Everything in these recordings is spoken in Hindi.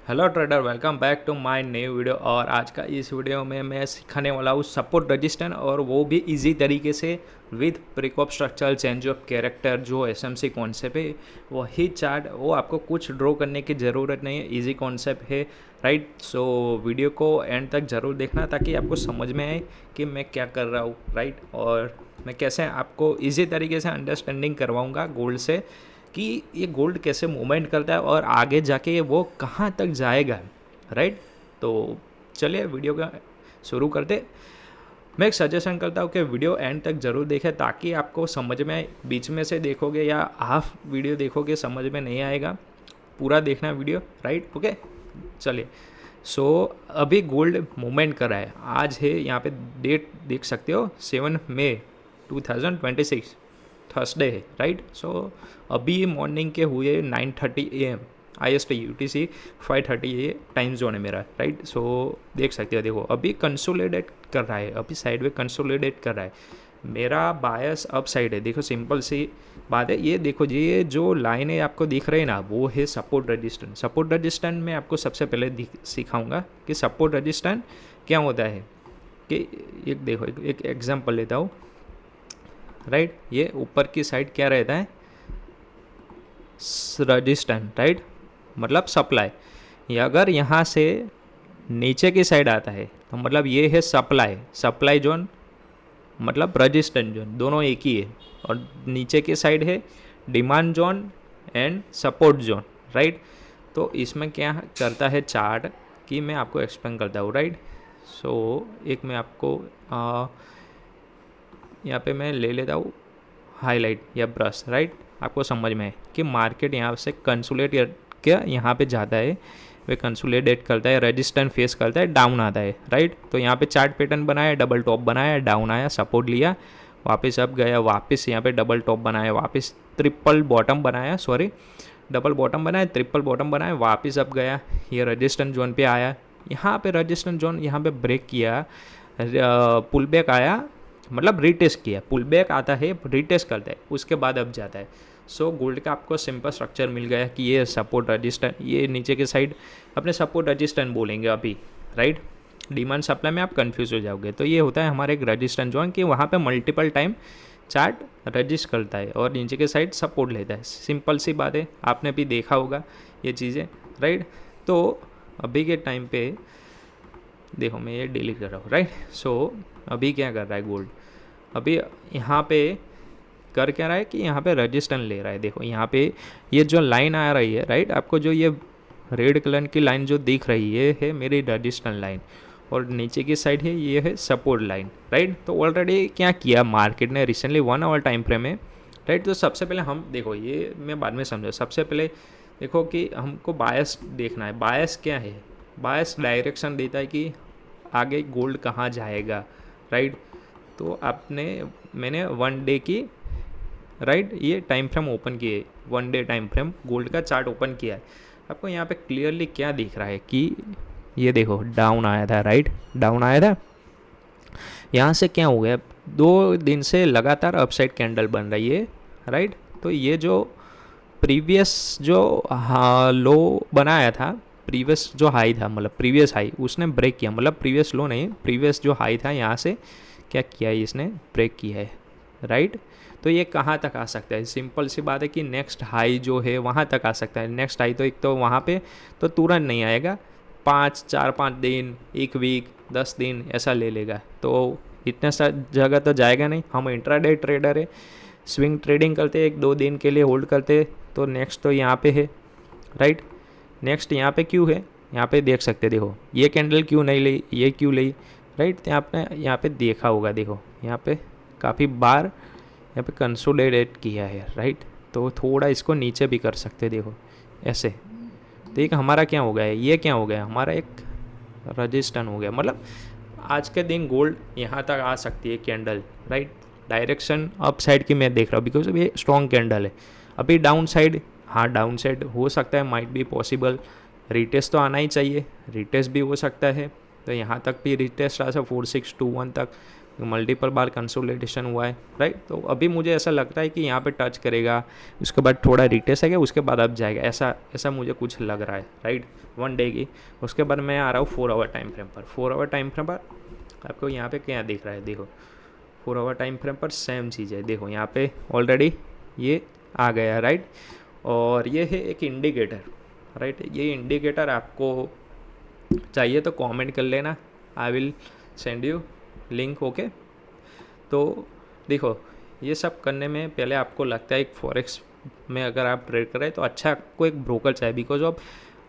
Hello trader, welcome back to my new video. और आज का इस वीडियो में मैं सिखाने वाला हूँ सपोर्ट रजिस्टर, और वो भी इजी तरीके से विद प्रिकॉप स्ट्रक्चरल चेंज ऑफ कैरेक्टर। जो एसएमसी कॉन्सेप्ट है वही चार्ट, वो आपको कुछ ड्रॉ करने की ज़रूरत नहीं है, इजी कॉन्सेप्ट है, राइट। सो वीडियो को एंड तक ज़रूर देखना ताकि आपको समझ में आए कि मैं क्या कर रहा हूँ, राइट। और मैं कैसे आपको ईजी तरीके से अंडरस्टैंडिंग करवाऊँगा गोल्ड से कि ये गोल्ड कैसे मूवमेंट करता है और आगे जाके वो कहाँ तक जाएगा, राइट। तो चलिए वीडियो का शुरू करते। मैं एक सजेशन करता हूँ कि वीडियो एंड तक ज़रूर देखें ताकि आपको समझ में आए। बीच में से देखोगे या हाफ वीडियो देखोगे समझ में नहीं आएगा, पूरा देखना वीडियो, राइट। ओके, चलिए। सो अभी गोल्ड मूवमेंट कर रहा है। आज है, यहाँ पे डेट देख सकते हो, 7 मई 2026, थर्सडे है, राइट। सो अभी मॉर्निंग के हुए 9:30 AM IST UTC 5:30 ये टाइम जोन है मेरा, राइट। सो देख सकते हो, देखो अभी कंसोलिडेट कर रहा है, अभी साइड में कंसोलिडेट कर रहा है। मेरा बायस अप साइड है, देखो सिंपल सी बात है। ये देखो जी, ये जो लाइन है आपको दिख रही है ना, वो है सपोर्ट रजिस्टेंस। सपोर्ट रजिस्टेंस में आपको सबसे पहले सिखाऊंगा कि सपोर्ट रजिस्टेंस क्या होता है। कि एक देखो, एक एग्जांपल लेता हूँ, राइट। ये ऊपर की साइड क्या रहता है, रजिस्टेंस, राइट, मतलब सप्लाई। ये अगर यहाँ से नीचे की साइड आता है तो मतलब ये है सप्लाई। सप्लाई जोन मतलब रजिस्टेंस जोन, दोनों एक ही है। और नीचे की साइड है demand zone and support zone, right. तो इसमें क्या करता है चार्ट कि मैं आपको एक्सप्लेन करता हूँ, राइट। सो एक मैं आपको यहाँ पे मैं ले लेता हूँ हाईलाइट या ब्रश, राइट। आपको समझ में है कि मार्केट यहाँ से कंसोलिडेट करके यहाँ पे जाता है, वे कंसोलिडेट करता है, रेजिस्टेंस फेस करता है, डाउन आता है, राइट। तो यहाँ पे चार्ट पैटर्न बनाया, डबल टॉप बनाया, डाउन आया, सपोर्ट लिया, वापस अप गया, वापस यहाँ पे डबल टॉप बनाया, वापस ट्रिपल बॉटम बनाया, सॉरी डबल बॉटम बनाया, ट्रिपल बॉटम बनाया, वापस अप गया, ये रेजिस्टेंस जोन पे आया। यहाँ पे रेजिस्टेंस जोन यहाँ पे ब्रेक किया, पुल बैक आया, मतलब रीटेस्ट किया, पुल बैक आता है, रीटेस्ट करता है, उसके बाद अब जाता है। सो गोल्ड का आपको सिंपल स्ट्रक्चर मिल गया कि ये सपोर्ट रजिस्टर, ये नीचे के साइड अपने सपोर्ट रजिस्टर बोलेंगे अभी, राइट। डिमांड सप्लाई में आप कंफ्यूज हो जाओगे। तो ये होता है हमारे एक रजिस्टर जोन कि वहाँ पे मल्टीपल टाइम चार्ट रजिस्ट करता है और नीचे के साइड सपोर्ट लेता है। सिंपल सी बात है, आपने भी देखा होगा ये चीज़ें, राइट। तो अभी के टाइम पे देखो, मैं ये डिलीट कर रहा हूँ, राइट। सो अभी क्या कर रहा है गोल्ड, अभी यहाँ पे कर क्या रहा है कि यहाँ पे रजिस्टेंस ले रहा है। देखो यहाँ पे ये जो लाइन आ रही है, राइट, आपको जो ये रेड कलर की लाइन जो दिख रही है मेरी रजिस्टेंस लाइन, और नीचे की साइड है ये है सपोर्ट लाइन, राइट। तो ऑलरेडी क्या किया मार्केट ने रिसेंटली 1 आवर टाइम फ्रेम में, राइट। तो सबसे पहले हम देखो, ये मैं बाद में समझा, सबसे पहले देखो कि हमको बायस देखना है। बायस क्या है, बायस डायरेक्शन देता है कि आगे गोल्ड कहाँ जाएगा, राइट। तो मैंने 1 डे की, राइट, ये टाइम फ्रेम ओपन किए, 1 डे टाइम फ्रेम गोल्ड का चार्ट ओपन किया है। आपको यहाँ पे क्लियरली क्या दिख रहा है कि ये देखो डाउन आया था, राइट, डाउन आया था। यहाँ से क्या हो गया, 2 दिन से लगातार अपसाइड कैंडल बन रही है, राइट। तो ये जो प्रीवियस जो लो बनाया था, प्रीवियस जो हाई था, मतलब प्रीवियस हाई उसने ब्रेक किया, मतलब प्रीवियस लो नहीं, प्रीवियस जो हाई था यहाँ से क्या किया है, इसने ब्रेक किया है, राइट। तो ये कहाँ तक आ सकता है, सिंपल सी बात है कि नेक्स्ट हाई जो है वहाँ तक आ सकता है। नेक्स्ट हाई तो एक तो वहाँ पे तो तुरंत नहीं आएगा, 4-5 दिन, 1 वीक, 10 दिन ऐसा ले लेगा। तो इतने सा जगह तो जाएगा नहीं। हम इंट्राडे ट्रेडर है, स्विंग ट्रेडिंग करते 1-2 दिन के लिए होल्ड करते। तो नेक्स्ट तो यहाँ पे है, राइट। नेक्स्ट यहाँ पे क्यों है, यहाँ पे देख सकते, देखो ये कैंडल क्यों नहीं ली, ये क्यों ली, राइट। आपने यहाँ पे देखा होगा, देखो यहाँ पे काफ़ी बार यहाँ पे कंसोलिडेट किया है, राइट। तो थोड़ा इसको नीचे भी कर सकते, देखो ऐसे। तो एक हमारा क्या हो गया है, ये क्या हो गया, हमारा एक रजिस्टेंस हो गया। मतलब आज के दिन गोल्ड यहाँ तक आ सकती है candle, right. Direction up side की मैं देख रहा हूँ बिकॉज ये स्ट्रॉन्ग कैंडल है। अभी डाउन साइड, हाँ डाउन साइड हो सकता है, माइट बी पॉसिबल। रिटेस्ट तो आना ही चाहिए, रिटेस्ट भी हो सकता है। तो यहाँ तक भी रिटेस्ट आ सकता 4621 तक, मल्टीपल बार कंसोलिडेशन हुआ है, राइट। तो अभी मुझे ऐसा लगता है कि यहाँ पे टच करेगा, उसके बाद थोड़ा रिटेस्ट आएगा, उसके बाद अब जाएगा, ऐसा ऐसा मुझे कुछ लग रहा है, राइट, 1 डे की। उसके बाद मैं आ रहा हूँ 4 आवर टाइम फ्रेम पर। 4 आवर टाइम फ्रेम पर आपको यहाँ पे क्या दिख रहा है, देखो 4 आवर टाइम फ्रेम पर सेम चीज़ है, देखो यहाँ पे ऑलरेडी ये आ गया, राइट। और ये है एक इंडिकेटर, राइट। ये इंडिकेटर आपको चाहिए तो कमेंट कर लेना, I will send you link, okay. तो देखो ये सब करने में पहले आपको लगता है एक फॉरेक्स में अगर आप ट्रेड करें तो अच्छा आपको एक ब्रोकर चाहिए, बिकॉज ऑफ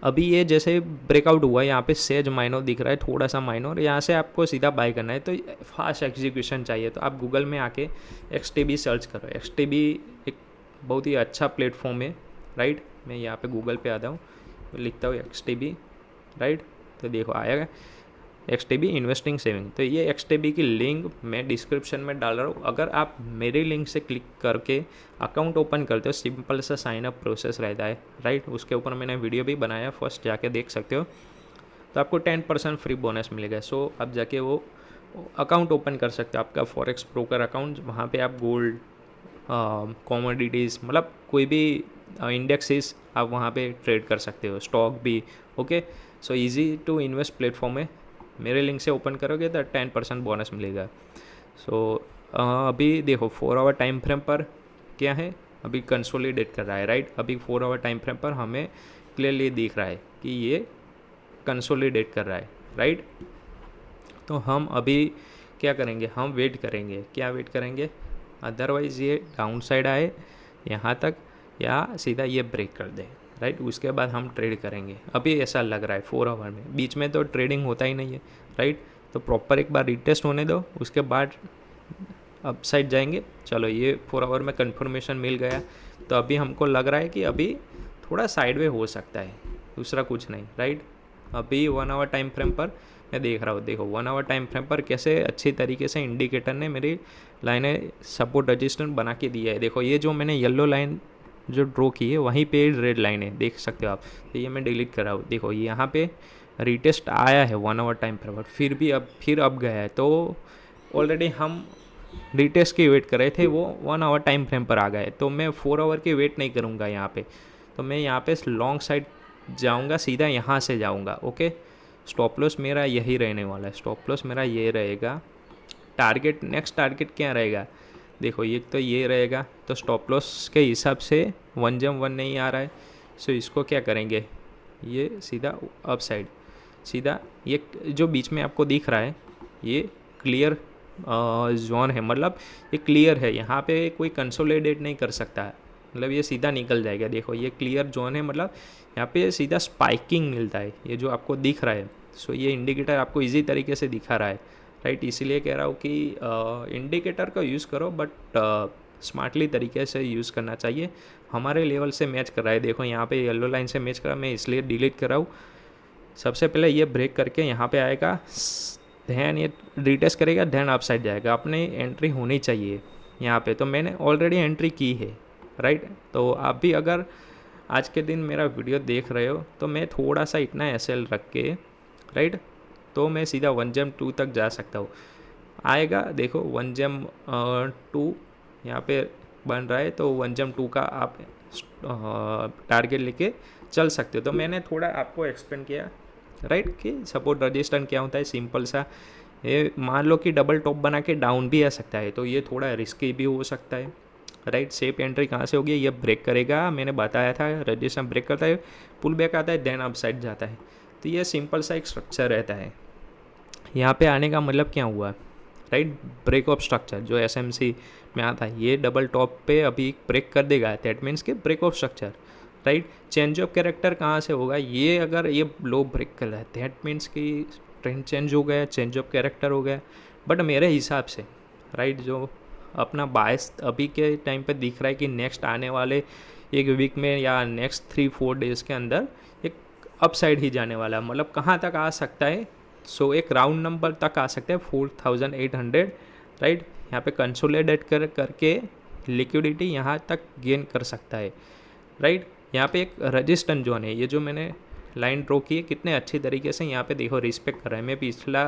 अभी ये जैसे ब्रेकआउट हुआ है, यहाँ पे सेज माइनर दिख रहा है, थोड़ा सा माइनर, यहाँ से आपको सीधा बाय करना है, तो फास्ट एग्जीक्यूशन चाहिए। तो आप गूगल में आके XTB सर्च करो। XTB एक बहुत ही अच्छा प्लेटफॉर्म है, राइट। मैं यहाँ पे गूगल पे आता हूँ, लिखता हूँ XTB, राइट। तो देखो आएगा XTB इन्वेस्टिंग सेविंग। तो ये XTB की लिंक मैं डिस्क्रिप्शन में डाल रहा हूँ। अगर आप मेरे लिंक से क्लिक करके अकाउंट ओपन करते हो, सिंपल सा साइन अप प्रोसेस रहता है, राइट। उसके ऊपर मैंने वीडियो भी बनाया, फर्स्ट जाके देख सकते हो। तो आपको 10% फ्री बोनस मिलेगा। सो आप जाके वो अकाउंट ओपन कर सकते हो, आपका फॉरेक्स ब्रोकर अकाउंट। वहाँ पे आप गोल्ड, कॉमोडिटीज़, मतलब कोई भी इंडेक्सेस आप वहाँ पे ट्रेड कर सकते हो, स्टॉक भी, okay. So easy to invest platform है। मेरे लिंक से ओपन करोगे तो 10% बोनस मिलेगा। सो अभी देखो 4 आवर टाइम फ्रेम पर क्या है, अभी कंसोलिडेट कर रहा है, राइट। अभी 4 आवर टाइम फ्रेम पर हमें क्लियरली दिख रहा है कि ये कंसोलिडेट कर रहा है, राइट। तो हम अभी क्या करेंगे, हम वेट करेंगे, क्या वेट करेंगे, अदरवाइज़ ये डाउन साइड आए यहाँ तक या सीधा ये ब्रेक कर दे, राइट। उसके बाद हम ट्रेड करेंगे। अभी ऐसा लग रहा है 4 आवर में, बीच में तो ट्रेडिंग होता ही नहीं है, राइट। तो प्रॉपर एक बार रिटेस्ट होने दो, उसके बाद अप साइड जाएंगे। चलो ये 4 आवर में कंफर्मेशन मिल गया, तो अभी हमको लग रहा है कि अभी थोड़ा साइडवे हो सकता है, दूसरा कुछ नहीं, राइट। अभी 1 आवर टाइम फ्रेम पर मैं देख रहा हूँ, देखो 1 आवर टाइम फ्रेम पर कैसे अच्छी तरीके से इंडिकेटर ने मेरी लाइनें सपोर्ट रजिस्टेंस बना के दिया है। देखो ये जो मैंने येलो लाइन जो ड्रॉ की है वहीं पे रेड लाइन है, देख सकते हो आप। तो ये मैं डिलीट कर रहा हूँ, देखो यहाँ पे रिटेस्ट आया है 1 आवर टाइम फ्रेम पर, फिर अब गया है। तो ऑलरेडी हम रिटेस्ट की वेट कर रहे थे, वो 1 आवर टाइम फ्रेम पर आ गए। तो मैं 4 आवर की वेट नहीं करूँगा यहाँ पे, तो मैं यहाँ पे लॉन्ग साइड जाऊँगा, सीधा यहाँ से जाऊँगा, ओके। स्टॉप लॉस मेरा यही रहने वाला है, स्टॉप लॉस मेरा ये रहेगा। टारगेट, नेक्स्ट टारगेट क्या रहेगा, देखो ये तो ये रहेगा। तो स्टॉप लॉस के हिसाब से 1 नहीं आ रहा है, सो इसको क्या करेंगे, ये सीधा अप साइड, सीधा ये जो बीच में आपको दिख रहा है ये क्लियर जोन है, मतलब ये क्लियर है, यहाँ पे कोई कंसोलिडेट नहीं कर सकता है, मतलब ये सीधा निकल जाएगा। देखो ये क्लियर जोन है, मतलब यहाँ पे सीधा स्पाइकिंग मिलता है, ये जो आपको दिख रहा है। सो ये इंडिकेटर आपको इजी तरीके से दिखा रहा है, राइट। इसीलिए कह रहा हूँ कि इंडिकेटर का यूज़ करो, बट स्मार्टली तरीके से यूज़ करना चाहिए। हमारे लेवल से मैच कर रहा है, देखो यहाँ पे येलो लाइन से मैच कर रहा है, मैं इसलिए डिलीट कर रहा हूँ। सबसे पहले ये ब्रेक करके यहाँ पे आएगा, ध्यान ये रिटेस्ट करेगा, ध्यान अप साइड जाएगा, अपने एंट्री होनी चाहिए यहाँ पे। तो मैंने ऑलरेडी एंट्री की है, राइट। तो आप भी अगर आज के दिन मेरा वीडियो देख रहे हो तो मैं थोड़ा सा इतना SL रख के, राइट, तो मैं सीधा 1 तक जा सकता हूँ। आएगा, देखो 1 यहाँ पे बन रहा है, तो 1 का आप टारगेट लेके चल सकते हो। तो मैंने थोड़ा आपको एक्सप्लेन किया, राइट, कि सपोर्ट रजिस्टेंस क्या होता है, सिंपल सा। ये मान लो कि डबल टॉप बना के डाउन भी आ सकता है, तो ये थोड़ा रिस्की भी हो सकता है, राइट। सेफ एंट्री कहाँ से होगी, ये ब्रेक करेगा, मैंने बताया था, रजिस्टेंस ब्रेक करता है, पुल बैक आता है, देन अप साइड जाता है। तो ये सिंपल सा एक स्ट्रक्चर रहता है। यहाँ पे आने का मतलब क्या हुआ, राइट, ब्रेक ऑफ स्ट्रक्चर जो SMC में आता है, ये डबल टॉप पे अभी ब्रेक कर देगा, दैट मीन्स के break of structure, right. Change of character कहाँ से होगा, ये अगर ये लो ब्रेक कर रहा है दैट मीन्स कि ट्रेंड चेंज हो गया, चेंज ऑफ कैरेक्टर हो गया। बट मेरे हिसाब से, राइट, जो अपना बायस अभी के टाइम पे दिख रहा है कि नेक्स्ट आने वाले एक वीक में या नेक्स्ट 3-4 डेज़ के अंदर एक अपसाइड ही जाने वाला है। मतलब कहाँ तक आ सकता है, सो एक राउंड नंबर तक आ सकता है 4800, राइट। यहाँ पे कंसोलिडेट करके लिक्विडिटी यहाँ तक गेन कर सकता है, राइट। यहाँ पे एक रजिस्टेंस जोन है, ये जो मैंने लाइन ड्रॉ की है कितने अच्छी तरीके से यहाँ पे देखो रिस्पेक्ट कर रहा है। मैं पिछला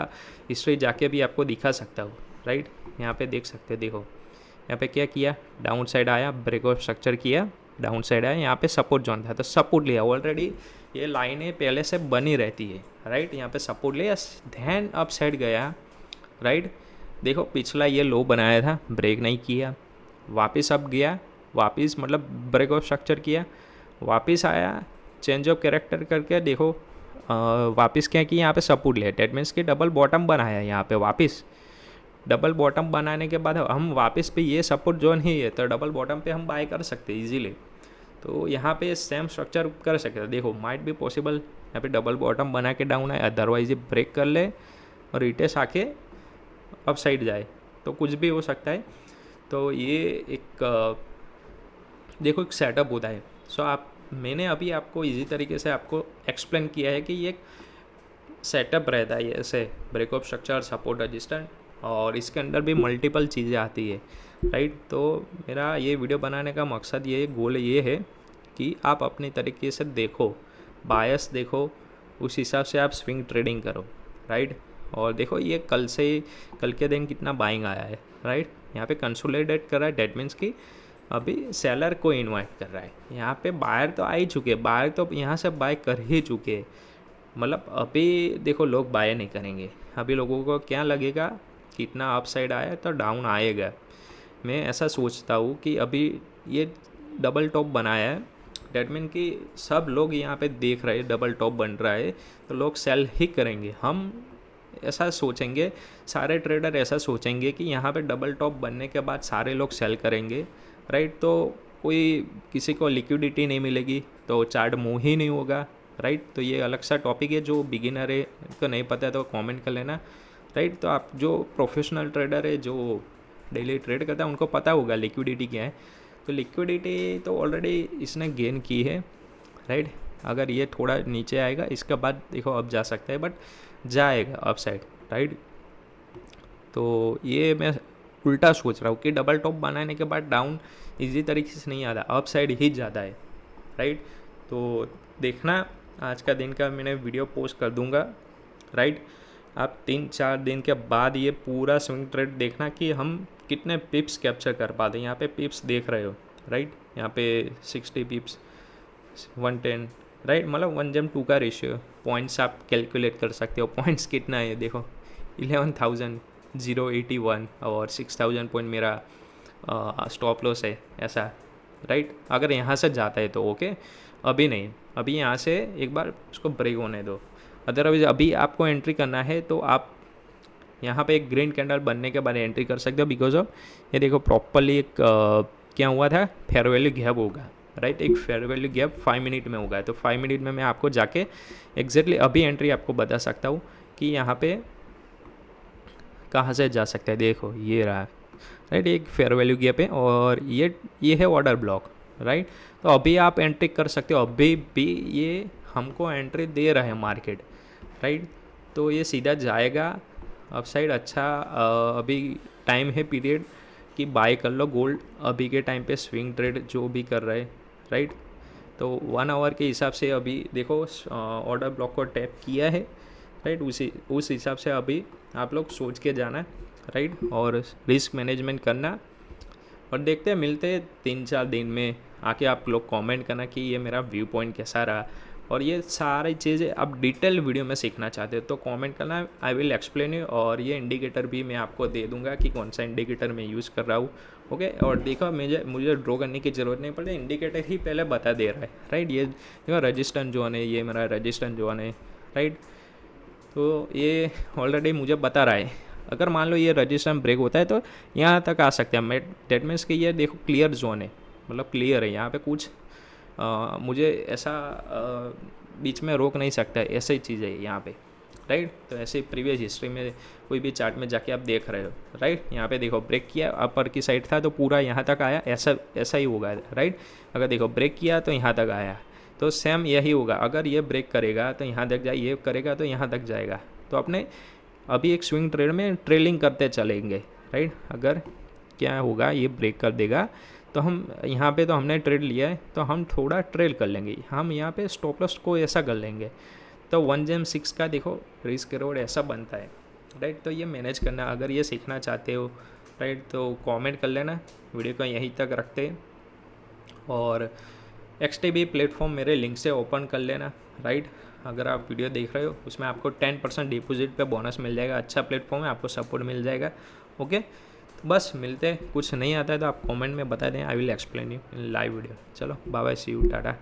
हिस्ट्री जाके भी आपको दिखा सकता हूँ, राइट। यहाँ पे देख सकते हैं, देखो यहाँ पे क्या किया, डाउन साइड आया, ब्रेकआउट स्ट्रक्चर किया, डाउन साइड आया, यहाँ पे सपोर्ट जोन था तो सपोर्ट लिया। ऑलरेडी ये लाइनें पहले से बनी रहती है, राइट। यहाँ पे सपोर्ट लिया, ध्यान अप साइड गया, राइट। देखो पिछला ये लो बनाया था, ब्रेक नहीं किया, वापस अप गया, वापस मतलब ब्रेकआउट स्ट्रक्चर किया, वापस आया, चेंज ऑफ कैरेक्टर करके देखो वापस क्या किया, यहाँ पे सपोर्ट लिया। डेट मीन्स कि डबल बॉटम बनाया यहाँ पे, वापस डबल बॉटम बनाने के बाद हम वापस पे ये सपोर्ट जोन ही है तो डबल बॉटम पे हम बाय कर सकते हैं इजीली। तो यहाँ पे सेम स्ट्रक्चर कर सकते हैं। देखो माइट भी पॉसिबल यहाँ पे डबल बॉटम बना के डाउन आए, अदरवाइज ये ब्रेक कर ले और रिटेस आके अप साइड जाए, तो कुछ भी हो सकता है। तो ये एक देखो एक सेटअप होता है। सो मैंने अभी आपको इजी तरीके से आपको एक्सप्लेन किया है कि ये एक सेटअप रहता है ऐसे, ब्रेकअप स्ट्रक्चर, सपोर्ट, रेजिस्टेंस, और इसके अंदर भी मल्टीपल चीज़ें आती है, राइट। तो मेरा ये वीडियो बनाने का मकसद ये गोल ये है कि आप अपनी तरीके से देखो, बायस देखो, उस हिसाब से आप स्विंग ट्रेडिंग करो, राइट। और देखो ये कल के दिन कितना बाइंग आया है, राइट। यहाँ पे कंसोलिडेट कर रहा है, डेट मीन्स कि अभी सेलर को इन्वाइट कर रहा है। यहाँ पे बायर तो आ ही चुके, बायर तो यहाँ से बाय कर ही चुके, मतलब अभी देखो लोग बाय नहीं करेंगे। अभी लोगों को क्या लगेगा, कितना अप साइड आया तो डाउन आएगा। मैं ऐसा सोचता हूँ कि अभी ये डबल टॉप बनाया है, डेट मीन कि सब लोग यहाँ पे देख रहे हैं डबल टॉप बन रहा है तो लोग सेल ही करेंगे। हम ऐसा सोचेंगे, सारे ट्रेडर ऐसा सोचेंगे कि यहाँ पे डबल टॉप बनने के बाद सारे लोग सेल करेंगे, राइट। तो कोई किसी को लिक्विडिटी नहीं मिलेगी तो चार्ट मूव ही नहीं होगा, राइट। तो ये अलग सा टॉपिक है, जो बिगिनर है उनको नहीं पता है तो कमेंट कर लेना, राइट। तो आप जो प्रोफेशनल ट्रेडर है, जो डेली ट्रेड करता है, उनको पता होगा लिक्विडिटी क्या है। तो लिक्विडिटी तो ऑलरेडी इसने गेन की है, राइट। अगर ये थोड़ा नीचे आएगा इसके बाद देखो अब जा सकता है, बट जाएगा अप साइड, राइट। तो ये मैं उल्टा सोच रहा हूँ कि डबल टॉप बनाने के बाद डाउन इजी तरीके से नहीं आता, अप साइड ही ज़्यादा है, राइट। तो देखना, आज का दिन का मैंने वीडियो पोस्ट कर दूंगा, राइट। आप 3-4 दिन के बाद ये पूरा स्विंग ट्रेड देखना कि हम कितने पिप्स कैप्चर कर पाते हैं। यहाँ पे पिप्स देख रहे हो, राइट। यहाँ पे 60 पिप्स, 110, राइट। मतलब 1:2 का रेशियो, पॉइंट्स आप कैलकुलेट कर सकते हो। पॉइंट्स कितना है देखो, 11,081 और 6,000 पॉइंट मेरा स्टॉप लॉस है, ऐसा, राइट। अगर यहाँ से जाता है तो ओके, अभी नहीं, अभी यहाँ से एक बार उसको ब्रेक होने दो। अदरवाइज अभी आपको एंट्री करना है तो आप यहाँ पे एक ग्रीन कैंडल बनने के बाद एंट्री कर सकते हो, बिकॉज ऑफ ये देखो प्रॉपरली एक क्या हुआ था, फेयर वैल्यू गैप होगा, राइट। एक फेयर वैल्यू गैप 5 मिनट में होगा, तो 5 मिनट में मैं आपको जाके एग्जैक्टली अभी एंट्री आपको बता सकता हूँ कि यहाँ पे कहाँ से जा सकता है। देखो ये रहा, राइट, एक फेयर वैल्यू गैप है और ये है ऑर्डर ब्लॉक, राइट। तो अभी आप एंट्री कर सकते हो, अभी भी ये हमको एंट्री दे रहा है मार्केट, राइट। तो ये सीधा जाएगा अप साइड। अच्छा अभी टाइम है पीरियड कि बाय कर लो गोल्ड अभी के टाइम पे, स्विंग ट्रेड जो भी कर रहे, राइट। तो 1 आवर के हिसाब से अभी देखो ऑर्डर ब्लॉक को टैप किया है, राइट। उस हिसाब से अभी आप लोग सोच के जाना, राइट, और रिस्क मैनेजमेंट करना। और देखते हैं, मिलते हैं 3-4 दिन में, आके आप लोग कमेंट करना कि ये मेरा व्यू पॉइंट कैसा रहा। और ये सारी चीज़ें आप डिटेल वीडियो में सीखना चाहते हो तो कमेंट करना, आई विल एक्सप्लेन यू। और ये इंडिकेटर भी मैं आपको दे दूंगा कि कौन सा इंडिकेटर मैं यूज़ कर रहा हूँ, ओके। और देखो मुझे ड्रॉ करने की ज़रूरत नहीं पड़ती, इंडिकेटर ही पहले बता दे रहा है, राइट। ये देखो रजिस्टेंस जोन है, ये मेरा रजिस्टेंस जोन है, राइट। तो ये ऑलरेडी मुझे बता रहा है, अगर मान लो ये रजिस्टेंस ब्रेक होता है तो यहाँ तक आ सकते हैं। डेट मीन्स कि ये देखो क्लियर जोन है, मतलब क्लियर है, यहाँ पे कुछ मुझे ऐसा बीच में रोक नहीं सकता है, ऐसा ही चीज़ है यहाँ पे, राइट। तो ऐसे प्रीवियस हिस्ट्री में कोई भी चार्ट में जाके आप देख रहे हो, राइट। यहाँ पे देखो ब्रेक किया, अपर की साइड था तो पूरा यहाँ तक आया, ऐसा ही होगा, राइट। अगर देखो ब्रेक किया तो यहाँ तक आया, तो सेम यही होगा। अगर ये ब्रेक करेगा तो यहाँ तक जाए, ये करेगा तो यहाँ तक जाएगा। तो अपने अभी एक स्विंग ट्रेड में ट्रेलिंग करते चलेंगे, राइट। अगर क्या होगा, ये ब्रेक कर देगा तो हम यहाँ पे तो हमने ट्रेड लिया है तो हम थोड़ा ट्रेल कर लेंगे, हम यहाँ पे स्टॉप लॉस को ऐसा कर लेंगे। तो 1/6 का देखो रिस्क रिवॉर्ड ऐसा बनता है, राइट। तो ये मैनेज करना, अगर ये सीखना चाहते हो राइट, तो कमेंट कर लेना। वीडियो को यहीं तक रखते हैं और XTB प्लेटफॉर्म मेरे लिंक से ओपन कर लेना राइट। अगर आप वीडियो देख रहे हो उसमें आपको 10% डिपॉजिट पे बोनस मिल जाएगा। अच्छा प्लेटफॉर्म है, आपको सपोर्ट मिल जाएगा। ओके, तो बस मिलते हैं। कुछ नहीं आता है तो आप कमेंट में बता दें, I will explain you in live video. चलो bye bye, see you, Tata.